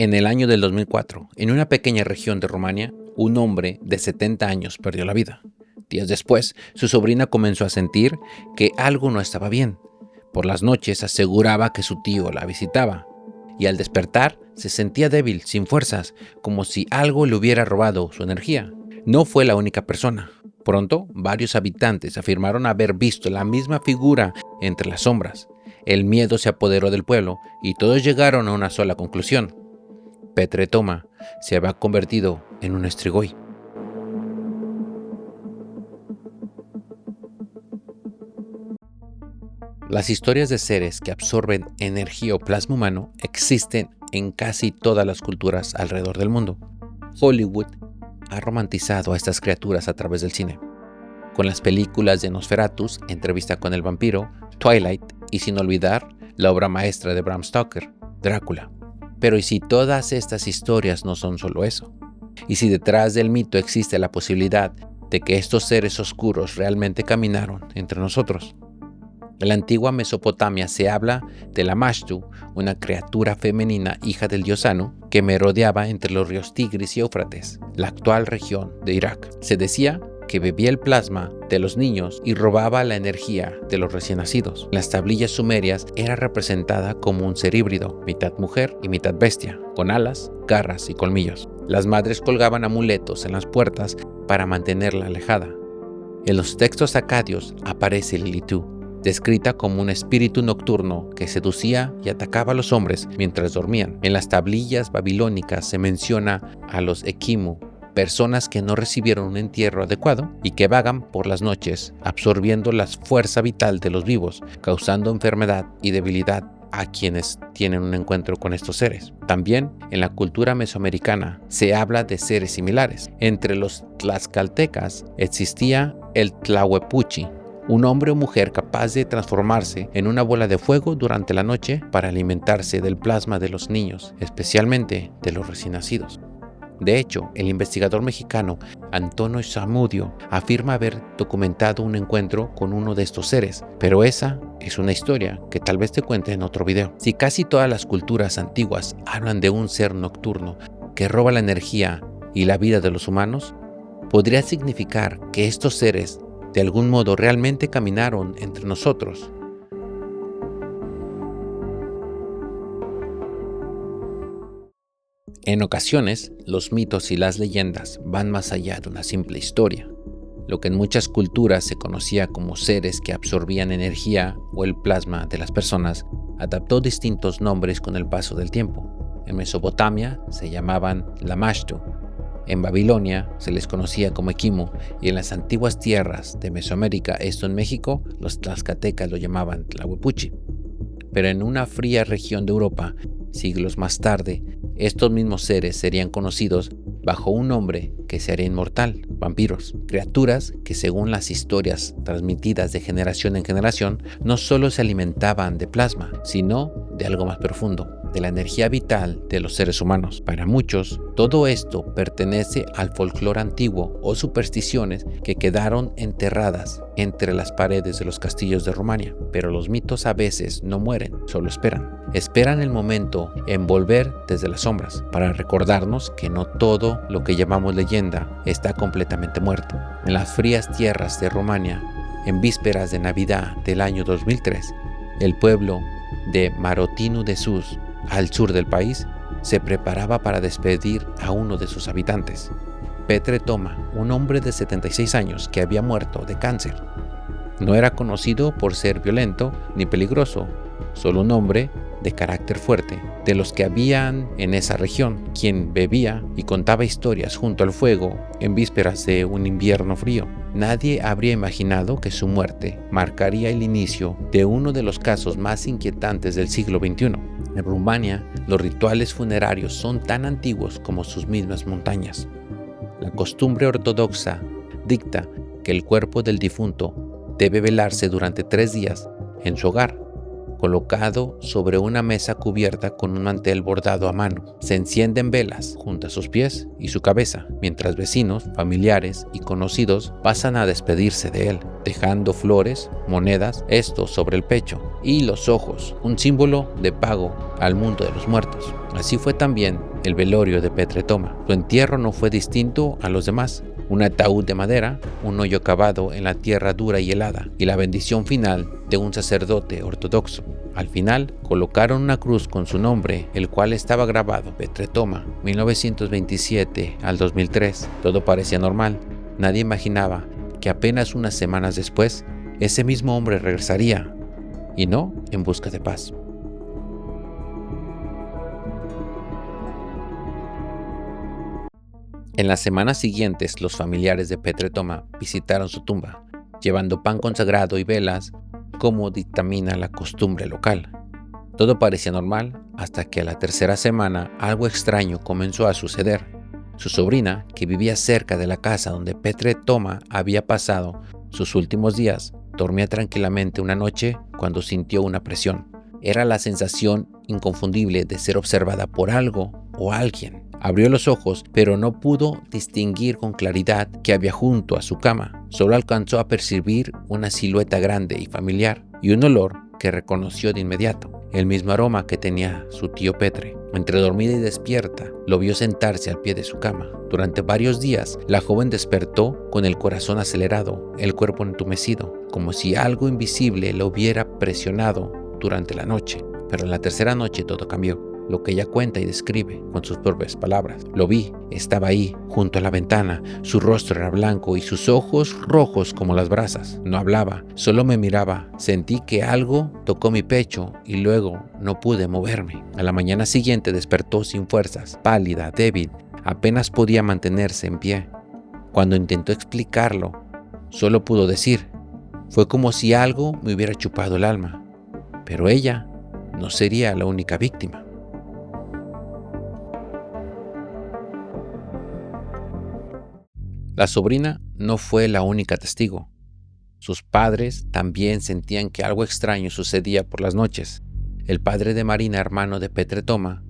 En el año del 2004, en una pequeña región de Rumania, un hombre de 70 años perdió la vida. Días después, su sobrina comenzó a sentir que algo no estaba bien. Por las noches aseguraba que su tío la visitaba, y al despertar se sentía débil, sin fuerzas, como si algo le hubiera robado su energía. No fue la única persona. Pronto, varios habitantes afirmaron haber visto la misma figura entre las sombras. El miedo se apoderó del pueblo y todos llegaron a una sola conclusión: Petre Toma se había convertido en un strigoi. Las historias de seres que absorben energía o plasma humano existen en casi todas las culturas alrededor del mundo. Hollywood ha romantizado a estas criaturas a través del cine, con las películas de Nosferatus, Entrevista con el vampiro, Twilight y, sin olvidar, la obra maestra de Bram Stoker, Drácula. Pero ¿y si todas estas historias no son solo eso? ¿Y si detrás del mito existe la posibilidad de que estos seres oscuros realmente caminaron entre nosotros? En la antigua Mesopotamia se habla de la Mashtu, una criatura femenina hija del dios Anu, que merodeaba entre los ríos Tigris y Éufrates, la actual región de Irak. Se decía que bebía el plasma de los niños y robaba la energía de los recién nacidos. En las tablillas sumerias era representada como un ser híbrido, mitad mujer y mitad bestia, con alas, garras y colmillos. Las madres colgaban amuletos en las puertas para mantenerla alejada. En los textos acadios aparece Lilitu, descrita como un espíritu nocturno que seducía y atacaba a los hombres mientras dormían. En las tablillas babilónicas se menciona a los Ekimu, personas que no recibieron un entierro adecuado y que vagan por las noches, absorbiendo la fuerza vital de los vivos, causando enfermedad y debilidad a quienes tienen un encuentro con estos seres. También en la cultura mesoamericana se habla de seres similares. Entre los tlaxcaltecas existía el Tlahuepuchi, un hombre o mujer capaz de transformarse en una bola de fuego durante la noche para alimentarse del plasma de los niños, especialmente de los recién nacidos. De hecho, el investigador mexicano Antonio Zamudio afirma haber documentado un encuentro con uno de estos seres, pero esa es una historia que tal vez te cuente en otro video. Si casi todas las culturas antiguas hablan de un ser nocturno que roba la energía y la vida de los humanos, podría significar que estos seres de algún modo realmente caminaron entre nosotros. En ocasiones, los mitos y las leyendas van más allá de una simple historia. Lo que en muchas culturas se conocía como seres que absorbían energía o el plasma de las personas, adaptó distintos nombres con el paso del tiempo. En Mesopotamia se llamaban Lamashtu, en Babilonia se les conocía como Ekimu, y en las antiguas tierras de Mesoamérica, esto en México, los tlaxcaltecas lo llamaban Tlahuepuchi. Pero en una fría región de Europa, siglos más tarde, estos mismos seres serían conocidos bajo un nombre que se haría inmortal: vampiros. Criaturas que, según las historias transmitidas de generación en generación, no solo se alimentaban de plasma, sino de algo más profundo, de la energía vital de los seres humanos. Para muchos, todo esto pertenece al folclore antiguo o supersticiones que quedaron enterradas entre las paredes de los castillos de Rumania. Pero los mitos a veces no mueren, solo esperan. Esperan el momento en volver desde las sombras, para recordarnos que no todo lo que llamamos leyenda está completamente muerto. En las frías tierras de Rumania, en vísperas de Navidad del año 2003, el pueblo de Marotinu de Sus, al sur del país, se preparaba para despedir a uno de sus habitantes, Petre Toma, un hombre de 76 años que había muerto de cáncer. No era conocido por ser violento ni peligroso, solo un hombre de carácter fuerte, de los que habían en esa región, quien bebía y contaba historias junto al fuego en vísperas de un invierno frío. Nadie habría imaginado que su muerte marcaría el inicio de uno de los casos más inquietantes del siglo XXI. En Rumania, los rituales funerarios son tan antiguos como sus mismas montañas. La costumbre ortodoxa dicta que el cuerpo del difunto debe velarse durante 3 días en su hogar, colocado sobre una mesa cubierta con un mantel bordado a mano. Se encienden velas junto a sus pies y su cabeza, mientras vecinos, familiares y conocidos pasan a despedirse de él, dejando flores, monedas, esto sobre el pecho, y los ojos, un símbolo de pago al mundo de los muertos. Así fue también el velorio de Petre Toma. Su entierro no fue distinto a los demás. Un ataúd de madera, un hoyo cavado en la tierra dura y helada, y la bendición final de un sacerdote ortodoxo. Al final, colocaron una cruz con su nombre, el cual estaba grabado: Petre Toma, 1927 al 2003. Todo parecía normal. Nadie imaginaba que apenas unas semanas después, ese mismo hombre regresaría, y no en busca de paz. En las semanas siguientes, los familiares de Petre Toma visitaron su tumba, llevando pan consagrado y velas, como dictamina la costumbre local. Todo parecía normal hasta que a la tercera semana algo extraño comenzó a suceder. Su sobrina, que vivía cerca de la casa donde Petre Toma había pasado sus últimos días, dormía tranquilamente una noche cuando sintió una presión. Era la sensación inconfundible de ser observada por algo o alguien. Abrió los ojos, pero no pudo distinguir con claridad qué había junto a su cama. Solo alcanzó a percibir una silueta grande y familiar, y un olor que reconoció de inmediato, el mismo aroma que tenía su tío Petre. Entre dormida y despierta, lo vio sentarse al pie de su cama. Durante varios días, la joven despertó con el corazón acelerado, el cuerpo entumecido, como si algo invisible lo hubiera presionado durante la noche. Pero en la tercera noche todo cambió. Lo que ella cuenta y describe con sus propias palabras. Lo vi, estaba ahí, junto a la ventana. Su rostro era blanco y sus ojos rojos como las brasas. No hablaba, solo me miraba. Sentí que algo tocó mi pecho y luego no pude moverme. A la mañana siguiente despertó sin fuerzas, pálida, débil. Apenas podía mantenerse en pie. Cuando intentó explicarlo, solo pudo decir: fue como si algo me hubiera chupado el alma. Pero ella no sería la única víctima. La sobrina no fue la única testigo. Sus padres también sentían que algo extraño sucedía por las noches. El padre de Marina, hermano de Petre Toma,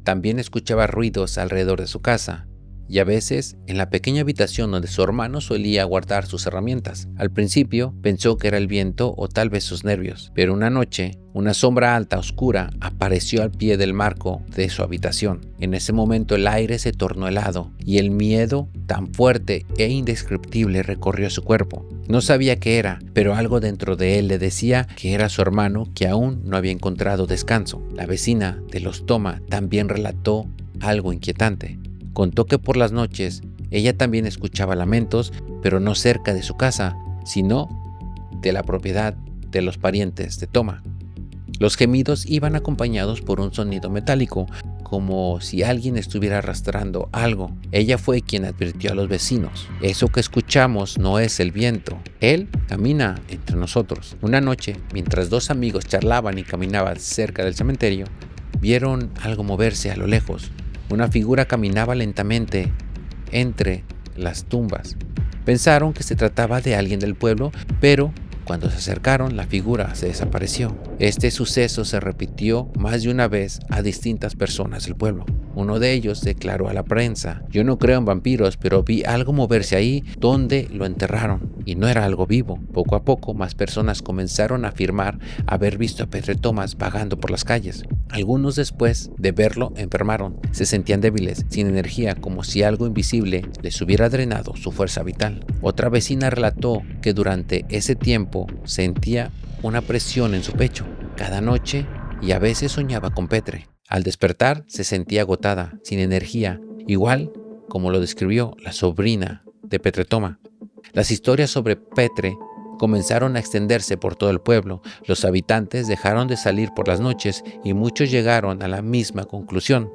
también escuchaba ruidos alrededor de su casa y a veces en la pequeña habitación donde su hermano solía guardar sus herramientas. Al principio pensó que era el viento o tal vez sus nervios, pero una noche una sombra alta oscura apareció al pie del marco de su habitación. En ese momento el aire se tornó helado y el miedo tan fuerte e indescriptible recorrió su cuerpo. No sabía qué era, pero algo dentro de él le decía que era su hermano, que aún no había encontrado descanso. La vecina de los Toma también relató algo inquietante. Contó que por las noches ella también escuchaba lamentos, pero no cerca de su casa, sino de la propiedad de los parientes de Toma. Los gemidos iban acompañados por un sonido metálico, como si alguien estuviera arrastrando algo. Ella fue quien advirtió a los vecinos: eso que escuchamos no es el viento, él camina entre nosotros. Una noche, mientras dos amigos charlaban y caminaban cerca del cementerio, vieron algo moverse a lo lejos. Una figura caminaba lentamente entre las tumbas. Pensaron que se trataba de alguien del pueblo, pero cuando se acercaron, la figura se desapareció. Este suceso se repitió más de una vez a distintas personas del pueblo. Uno de ellos declaró a la prensa: yo no creo en vampiros, pero vi algo moverse ahí donde lo enterraron, y no era algo vivo. Poco a poco, más personas comenzaron a afirmar haber visto a Petre Toma vagando por las calles. Algunos, después de verlo, enfermaron. Se sentían débiles, sin energía, como si algo invisible les hubiera drenado su fuerza vital. Otra vecina relató que durante ese tiempo sentía una presión en su pecho cada noche y a veces soñaba con Petre. Al despertar se sentía agotada, sin energía, igual como lo describió la sobrina de Petre Toma. Las historias sobre Petre comenzaron a extenderse por todo el pueblo. Los habitantes dejaron de salir por las noches y muchos llegaron a la misma conclusión.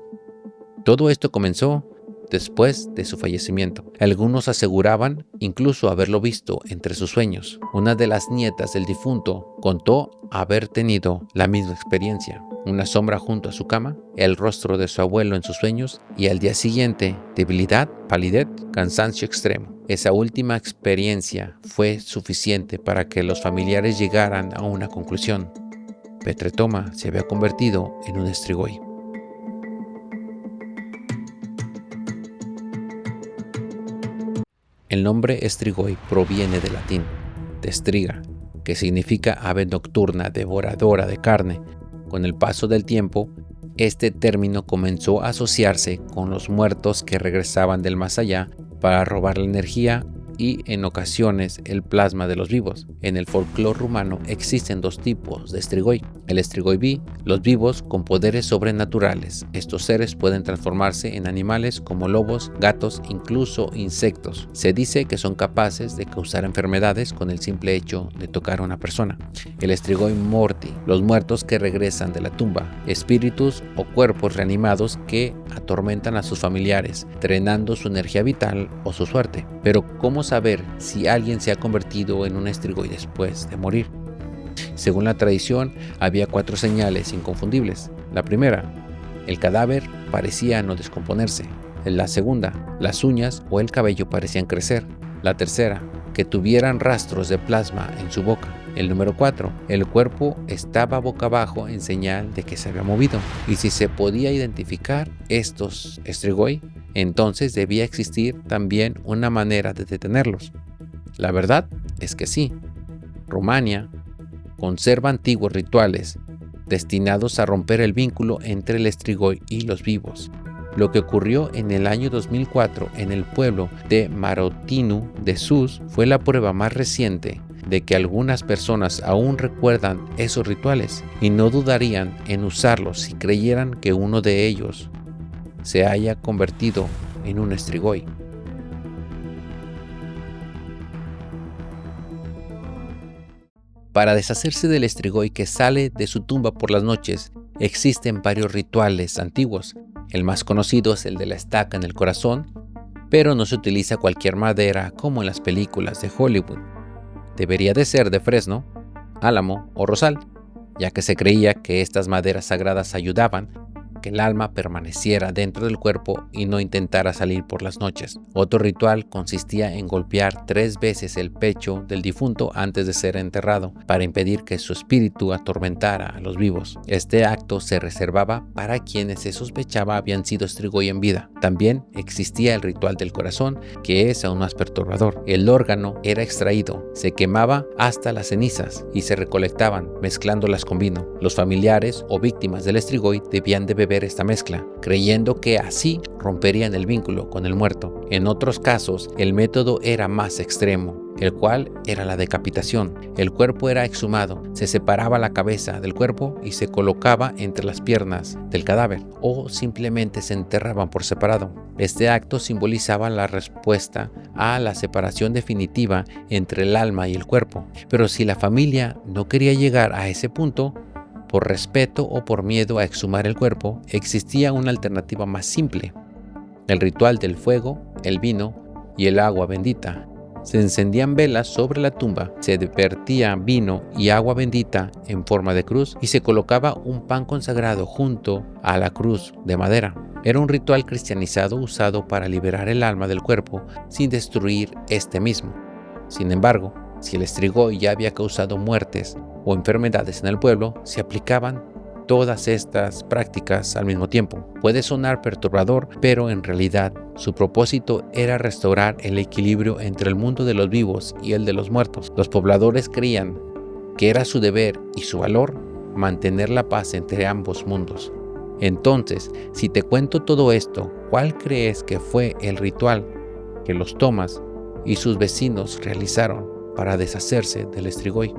Todo esto comenzó después de su fallecimiento. Algunos aseguraban incluso haberlo visto entre sus sueños. Una de las nietas del difunto contó haber tenido la misma experiencia: una sombra junto a su cama, el rostro de su abuelo en sus sueños, y al día siguiente debilidad, palidez, cansancio extremo. Esa última experiencia fue suficiente para que los familiares llegaran a una conclusión: Petre Toma se había convertido en un Strigoi. El nombre Strigoi proviene del latín, de striga, que significa ave nocturna devoradora de carne. Con el paso del tiempo, Este término comenzó a asociarse con los muertos que regresaban del más allá para robar la energía y en ocasiones el plasma de los vivos. En el folclore rumano existen dos tipos de strigoi. El strigoi vi, los vivos con poderes sobrenaturales. Estos seres pueden transformarse en animales como lobos, gatos, incluso insectos. Se dice que son capaces de causar enfermedades con el simple hecho de tocar a una persona. El strigoi morti, los muertos que regresan de la tumba, espíritus o cuerpos reanimados que atormentan a sus familiares, drenando su energía vital o su suerte. Pero ¿cómo saber si alguien se ha convertido en un strigoi después de morir? Según la tradición, había 4 señales inconfundibles. La primera, el cadáver parecía no descomponerse. La segunda, las uñas o el cabello parecían crecer. La tercera, que tuvieran rastros de plasma en su boca. El número 4, el cuerpo estaba boca abajo en señal de que se había movido. Y si se podía identificar estos strigoi, entonces debía existir también una manera de detenerlos. La verdad es que sí. Rumania conserva antiguos rituales destinados a romper el vínculo entre el strigoi y los vivos. Lo que ocurrió en el año 2004 en el pueblo de Marotinu de Sus fue la prueba más reciente de que algunas personas aún recuerdan esos rituales y no dudarían en usarlos si creyeran que uno de ellos se haya convertido en un strigoi. Para deshacerse del strigoi que sale de su tumba por las noches, existen varios rituales antiguos. El más conocido es el de la estaca en el corazón, pero no se utiliza cualquier madera como en las películas de Hollywood. Debería de ser de fresno, álamo o rosal, ya que se creía que estas maderas sagradas ayudaban que el alma permaneciera dentro del cuerpo y no intentara salir por las noches. Otro ritual consistía en golpear 3 veces el pecho del difunto antes de ser enterrado, para impedir que su espíritu atormentara a los vivos. Este acto se reservaba para quienes se sospechaba habían sido strigoi en vida. También existía el ritual del corazón, que es aún más perturbador. El órgano era extraído, se quemaba hasta las cenizas y se recolectaban, mezclándolas con vino. Los familiares o víctimas del strigoi debían de beber esta mezcla, creyendo que así romperían el vínculo con el muerto. En otros casos, el método era más extremo, el cual era la decapitación. El cuerpo era exhumado, se separaba la cabeza del cuerpo y se colocaba entre las piernas del cadáver, o simplemente se enterraban por separado. Este acto simbolizaba la respuesta a la separación definitiva entre el alma y el cuerpo. Pero si la familia no quería llegar a ese punto, por respeto o por miedo a exhumar el cuerpo, existía una alternativa más simple: el ritual del fuego, el vino y el agua bendita. Se encendían velas sobre la tumba, se vertía vino y agua bendita en forma de cruz y se colocaba un pan consagrado junto a la cruz de madera. Era un ritual cristianizado usado para liberar el alma del cuerpo sin destruir este mismo. Sin embargo, si el strigoi ya había causado muertes o enfermedades en el pueblo, se aplicaban todas estas prácticas al mismo tiempo. Puede sonar perturbador, pero en realidad su propósito era restaurar el equilibrio entre el mundo de los vivos y el de los muertos. Los pobladores creían que era su deber y su valor mantener la paz entre ambos mundos. Entonces, si te cuento todo esto, ¿cuál crees que fue el ritual que los Thomas y sus vecinos realizaron para deshacerse del strigoi?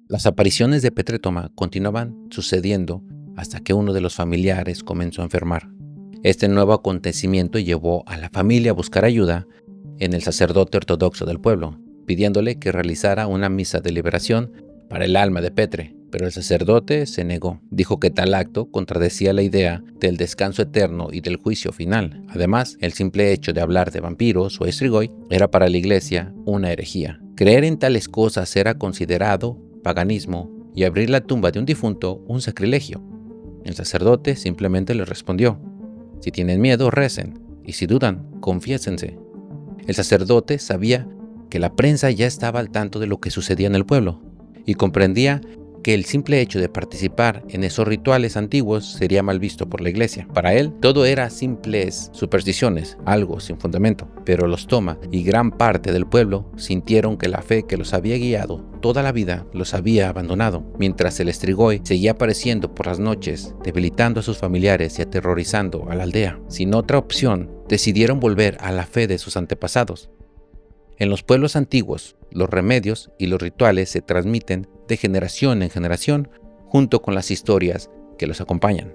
Las apariciones de Petre Thoma continuaban sucediendo hasta que uno de los familiares comenzó a enfermar. Este nuevo acontecimiento llevó a la familia a buscar ayuda en el sacerdote ortodoxo del pueblo, pidiéndole que realizara una misa de liberación para el alma de Petre, pero el sacerdote se negó. Dijo que tal acto contradecía la idea del descanso eterno y del juicio final. Además, el simple hecho de hablar de vampiros o strigoi era para la iglesia una herejía. Creer en tales cosas era considerado paganismo y abrir la tumba de un difunto un sacrilegio. El sacerdote simplemente le respondió: si tienen miedo, recen, y si dudan, confiésense. El sacerdote sabía que la prensa ya estaba al tanto de lo que sucedía en el pueblo y comprendía que el simple hecho de participar en esos rituales antiguos sería mal visto por la iglesia. Para él, todo era simples supersticiones, algo sin fundamento. Pero los Thoma y gran parte del pueblo sintieron que la fe que los había guiado toda la vida los había abandonado, mientras el Strigoi seguía apareciendo por las noches, debilitando a sus familiares y aterrorizando a la aldea. Sin otra opción, decidieron volver a la fe de sus antepasados. En los pueblos antiguos, los remedios y los rituales se transmiten de generación en generación junto con las historias que los acompañan.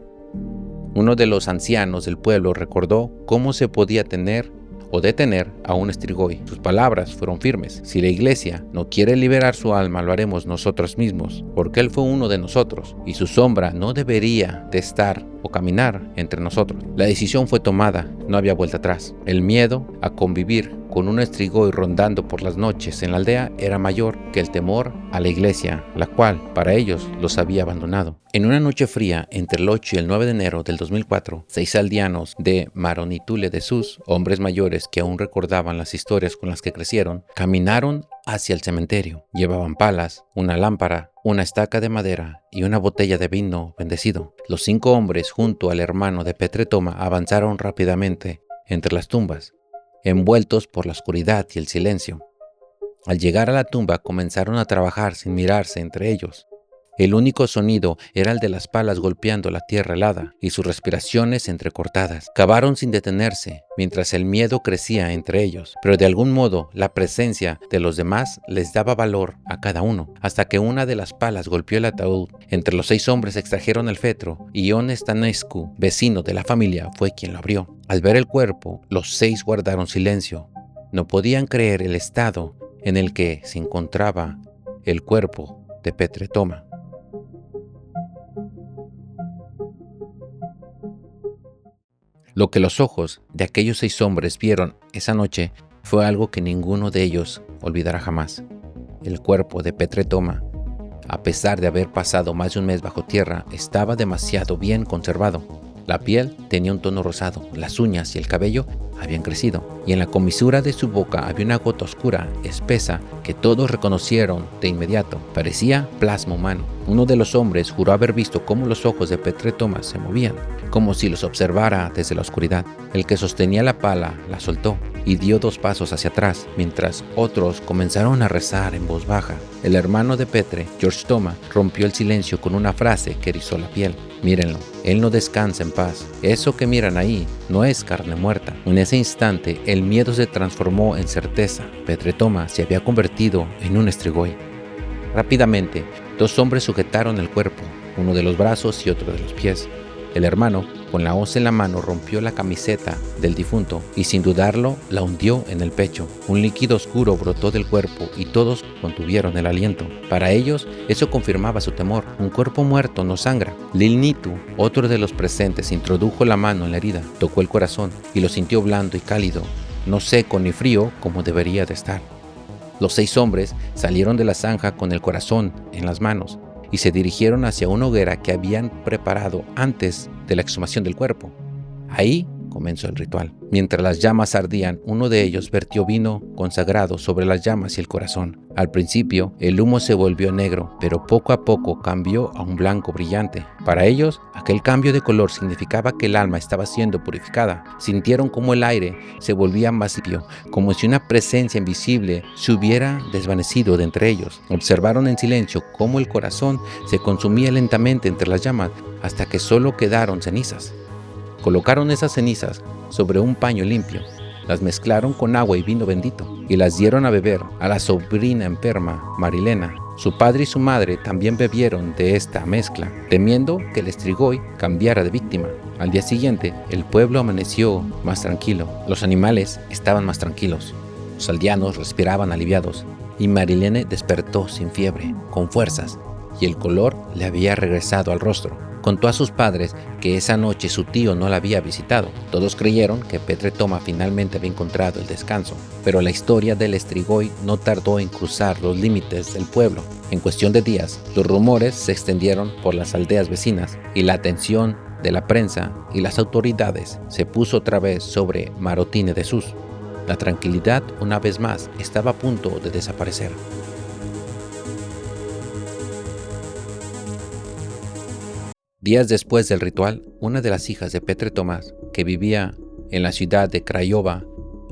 Uno de los ancianos del pueblo recordó cómo se podía tener o detener a un Strigoi. Sus palabras fueron firmes: si la iglesia no quiere liberar su alma, lo haremos nosotros mismos, porque él fue uno de nosotros y su sombra no debería de estar o caminar entre nosotros. La decisión fue tomada, no había vuelta atrás. El miedo a convivir con un Strigoi rondando por las noches en la aldea era mayor que el temor a la iglesia, la cual para ellos los había abandonado. En una noche fría entre el 8 y el 9 de enero del 2004, 6 aldeanos de Maronitule de Sus, hombres mayores que aún recordaban las historias con las que crecieron, caminaron hacia el cementerio. Llevaban palas, una lámpara, una estaca de madera y una botella de vino bendecido. Los 5 hombres junto al hermano de Petre Thoma avanzaron rápidamente entre las tumbas, envueltos por la oscuridad y el silencio. Al llegar a la tumba comenzaron a trabajar sin mirarse entre ellos. El único sonido era el de las palas golpeando la tierra helada y sus respiraciones entrecortadas. Cavaron sin detenerse, mientras el miedo crecía entre ellos, pero de algún modo la presencia de los demás les daba valor a cada uno, hasta que una de las palas golpeó el ataúd. Entre los 6 hombres extrajeron el féretro y Ion Stanescu, vecino de la familia, fue quien lo abrió. Al ver el cuerpo, los 6 guardaron silencio. No podían creer el estado en el que se encontraba el cuerpo de Petre Thoma. Lo que los ojos de aquellos 6 hombres vieron esa noche fue algo que ninguno de ellos olvidará jamás. El cuerpo de Petre Thoma, a pesar de haber pasado más de un mes bajo tierra, estaba demasiado bien conservado. La piel tenía un tono rosado, las uñas y el cabello habían crecido, y en la comisura de su boca había una gota oscura, espesa, que todos reconocieron de inmediato. Parecía plasma humano. Uno de los hombres juró haber visto cómo los ojos de Petre Thoma se movían, como si los observara desde la oscuridad. El que sostenía la pala la soltó y dio 2 pasos hacia atrás, mientras otros comenzaron a rezar en voz baja. El hermano de Petre, George Thoma, rompió el silencio con una frase que erizó la piel: mírenlo, él no descansa en paz. Eso que miran ahí no es carne muerta. En ese instante, el miedo se transformó en certeza. Petre Thoma se había convertido en un Strigoi. Rápidamente, 2 hombres sujetaron el cuerpo, uno de los brazos y otro de los pies. El hermano, con la hoz en la mano, rompió la camiseta del difunto y sin dudarlo la hundió en el pecho. Un líquido oscuro brotó del cuerpo y todos contuvieron el aliento. Para ellos, eso confirmaba su temor. Un cuerpo muerto no sangra. Lil Nitu, otro de los presentes, introdujo la mano en la herida, tocó el corazón y lo sintió blando y cálido, no seco ni frío como debería de estar. Los 6 hombres salieron de la zanja con el corazón en las manos y se dirigieron hacia una hoguera que habían preparado antes de la exhumación del cuerpo. Ahí comenzó el ritual. Mientras las llamas ardían, uno de ellos vertió vino consagrado sobre las llamas y el corazón. Al principio, el humo se volvió negro, pero poco a poco cambió a un blanco brillante. Para ellos, aquel cambio de color significaba que el alma estaba siendo purificada. Sintieron como el aire se volvía más limpio, como si una presencia invisible se hubiera desvanecido de entre ellos. Observaron en silencio cómo el corazón se consumía lentamente entre las llamas hasta que solo quedaron cenizas. Colocaron esas cenizas sobre un paño limpio, las mezclaron con agua y vino bendito y las dieron a beber a la sobrina enferma, Marilena. Su padre y su madre también bebieron de esta mezcla, temiendo que el Strigoi cambiara de víctima. Al día siguiente, el pueblo amaneció más tranquilo. Los animales estaban más tranquilos. Los aldeanos respiraban aliviados y Marilene despertó sin fiebre, con fuerzas, y el color le había regresado al rostro. Contó a sus padres que esa noche su tío no la había visitado. Todos creyeron que Petre Thoma finalmente había encontrado el descanso, pero la historia del Strigoi no tardó en cruzar los límites del pueblo. En cuestión de días, los rumores se extendieron por las aldeas vecinas y la atención de la prensa y las autoridades se puso otra vez sobre Marotine de Sus. La tranquilidad, una vez más, estaba a punto de desaparecer. Días después del ritual, una de las hijas de Petre Tomás, que vivía en la ciudad de Craiova,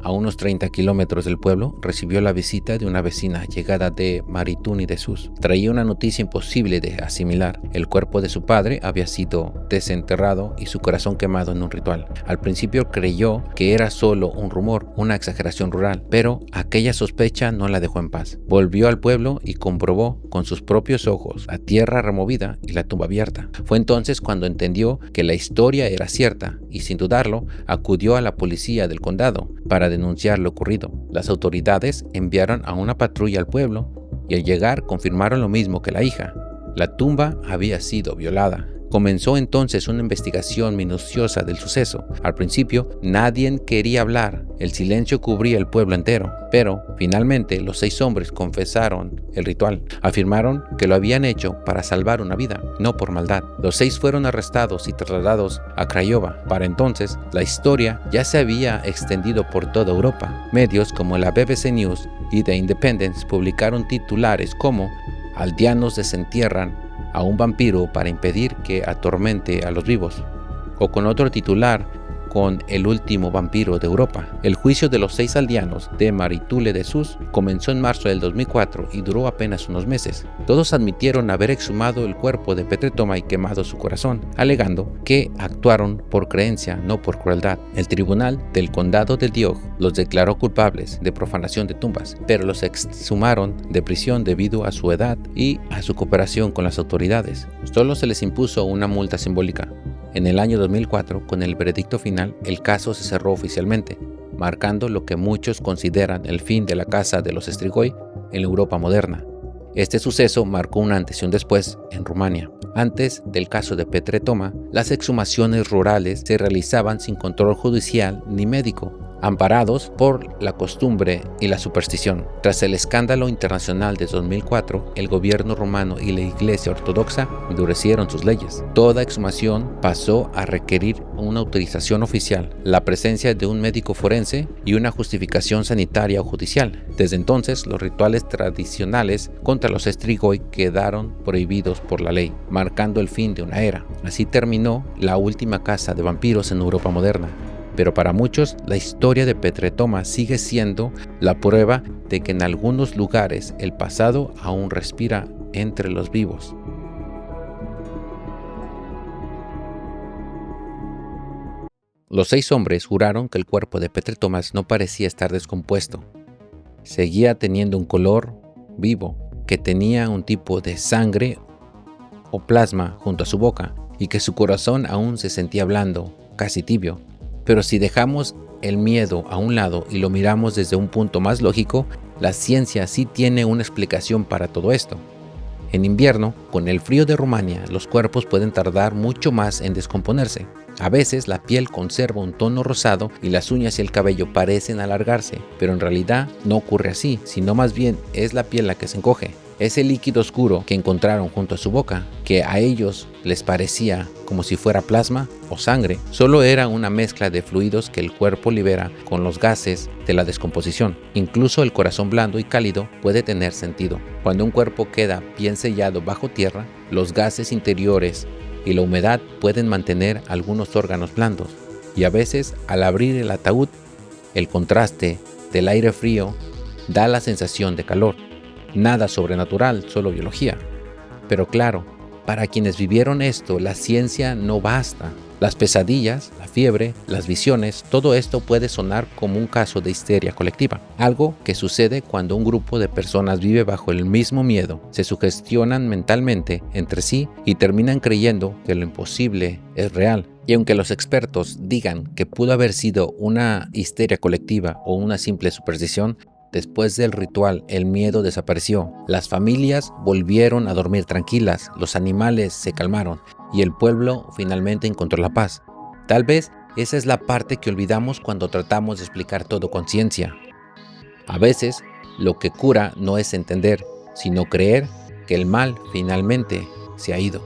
a unos 30 kilómetros del pueblo, recibió la visita de una vecina llegada de Marituni de Sus. Traía una noticia imposible de asimilar. El cuerpo de su padre había sido desenterrado y su corazón quemado en un ritual. Al principio creyó que era solo un rumor, una exageración rural, pero aquella sospecha no la dejó en paz. Volvió al pueblo y comprobó con sus propios ojos la tierra removida y la tumba abierta. Fue entonces cuando entendió que la historia era cierta y, sin dudarlo, acudió a la policía del condado para denunciar lo ocurrido. Las autoridades enviaron a una patrulla al pueblo y al llegar confirmaron lo mismo que la hija. La tumba había sido violada. Comenzó entonces una investigación minuciosa del suceso. Al principio, nadie quería hablar. El silencio cubría el pueblo entero. Pero, finalmente, los 6 hombres confesaron el ritual. Afirmaron que lo habían hecho para salvar una vida, no por maldad. Los 6 fueron arrestados y trasladados a Craiova. Para entonces, la historia ya se había extendido por toda Europa. Medios como la BBC News y The Independent publicaron titulares como «Aldeanos desentierran a un vampiro para impedir que atormente a los vivos», o con otro titular con «El último vampiro de Europa». El juicio de los 6 aldeanos de Maritule de Sus comenzó en marzo del 2004 y duró apenas unos meses. Todos admitieron haber exhumado el cuerpo de Petre Tomás y quemado su corazón, alegando que actuaron por creencia, no por crueldad. El tribunal del condado de Diog los declaró culpables de profanación de tumbas, pero los exhumaron de prisión debido a su edad y a su cooperación con las autoridades. Solo se les impuso una multa simbólica. En el año 2004, con el veredicto final, el caso se cerró oficialmente, marcando lo que muchos consideran el fin de la casa de los Strigoi en la Europa moderna. Este suceso marcó un antes y un después en Rumania. Antes del caso de Petre Tomás, las exhumaciones rurales se realizaban sin control judicial ni médico, amparados por la costumbre y la superstición. Tras el escándalo internacional de 2004, el gobierno rumano y la Iglesia Ortodoxa endurecieron sus leyes. Toda exhumación pasó a requerir una autorización oficial, la presencia de un médico forense y una justificación sanitaria o judicial. Desde entonces, los rituales tradicionales contra los Strigoi quedaron prohibidos por la ley, marcando el fin de una era. Así terminó la última casa de vampiros en Europa moderna. Pero para muchos, la historia de Petre Tomás sigue siendo la prueba de que en algunos lugares el pasado aún respira entre los vivos. Los 6 hombres juraron que el cuerpo de Petre Tomás no parecía estar descompuesto. Seguía teniendo un color vivo, que tenía un tipo de sangre o plasma junto a su boca y que su corazón aún se sentía blando, casi tibio. Pero si dejamos el miedo a un lado y lo miramos desde un punto más lógico, la ciencia sí tiene una explicación para todo esto. En invierno, con el frío de Rumania, los cuerpos pueden tardar mucho más en descomponerse. A veces la piel conserva un tono rosado y las uñas y el cabello parecen alargarse, pero en realidad no ocurre así, sino más bien es la piel la que se encoge. Ese líquido oscuro que encontraron junto a su boca, que a ellos les parecía como si fuera plasma o sangre, solo era una mezcla de fluidos que el cuerpo libera con los gases de la descomposición. Incluso el corazón blando y cálido puede tener sentido. Cuando un cuerpo queda bien sellado bajo tierra, los gases interiores y la humedad pueden mantener algunos órganos blandos, y a veces al abrir el ataúd, el contraste del aire frío da la sensación de calor. Nada sobrenatural, solo biología. Pero claro, para quienes vivieron esto, la ciencia no basta. Las pesadillas, la fiebre, las visiones, todo esto puede sonar como un caso de histeria colectiva. Algo que sucede cuando un grupo de personas vive bajo el mismo miedo, se sugestionan mentalmente entre sí y terminan creyendo que lo imposible es real. Y aunque los expertos digan que pudo haber sido una histeria colectiva o una simple superstición, después del ritual, el miedo desapareció. Las familias volvieron a dormir tranquilas, los animales se calmaron y el pueblo finalmente encontró la paz. Tal vez esa es la parte que olvidamos cuando tratamos de explicar todo con ciencia. A veces, lo que cura no es entender, sino creer que el mal finalmente se ha ido.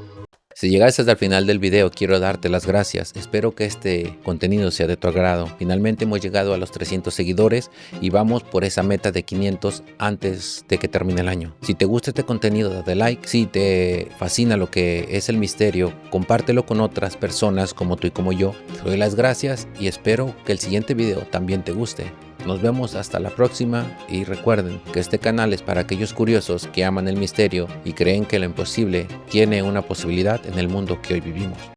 Si llegaste hasta el final del video, quiero darte las gracias. Espero que este contenido sea de tu agrado. Finalmente hemos llegado a los 300 seguidores y vamos por esa meta de 500 antes de que termine el año. Si te gusta este contenido, dale like. Si te fascina lo que es el misterio, compártelo con otras personas como tú y como yo. Te doy las gracias y espero que el siguiente video también te guste. Nos vemos hasta la próxima y recuerden que este canal es para aquellos curiosos que aman el misterio y creen que lo imposible tiene una posibilidad en el mundo que hoy vivimos.